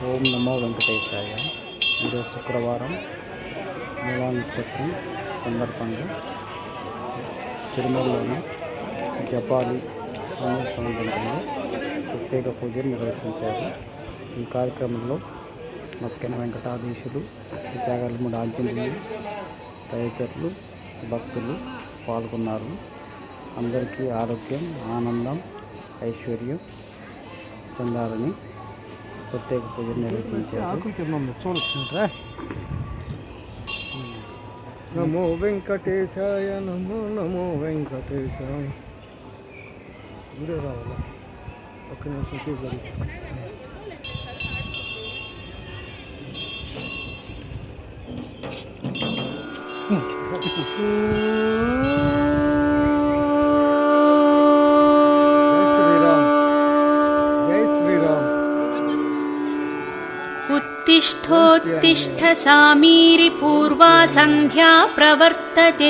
ఓం నమో వెంకటేశాయ. ఈరోజు శుక్రవారం మూలా నక్షత్రం సందర్భంగా తిరుమలలోని జపాలి ఆంజనేయ స్వామి మందిరంలో ప్రత్యేక పూజలు నిర్వహించారు. ఈ కార్యక్రమంలో మొక్కిన వెంకటాధీశులు, త్యాగలముడి ఆంజనేయులు తదితరులు భక్తులు పాల్గొన్నారు. అందరికీ ఆరోగ్యం, ఆనందం, ఐశ్వర్యం చెందాలని ప్రత్యేక పూజలు నిర్వహించారు. నమో వెంకటేశాయ, నమో నమో వెంకటేశాయ. ఇదే రావాలా? ఒక్క నిమిషం చూడాలి. उत्तिष्ठोत्तिष्ठ सामीरि पूर्वा सन्ध्या प्रवर्तते।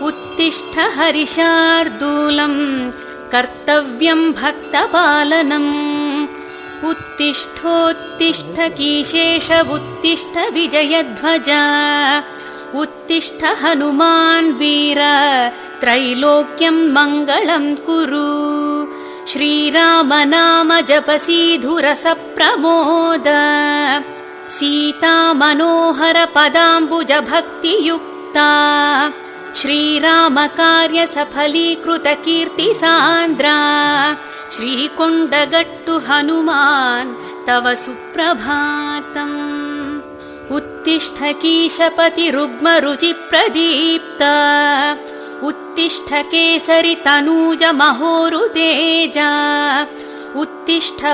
उत्तिष्ठ हरिशार्दूलं कर्तव्यं भक्तपालनम्। उत्तिष्ठोत्तिष्ठ कीशेष उत्तिष्ठ विजयध्वज। उत्तिष्ठ हनुमान् वीर त्रैलोक्यं मङ्गलं कुरु। श्रीराम नाम जपसीधुरस प्रमोद। सीता मनोहर पदाम्बुज भक्तियुक्ता। श्रीराम कार्य सफलीकृत कीर्ति सान्द्रा। श्रीकोण्डगट्टु हनुमान् तव सुप्रभातम्। उत्तिष्ठ कीशपति रुग्म रुचि प्रदीप्त। उत्तिष्ठ केसरि तनूज महोरुतेज। उत्तिष्ठ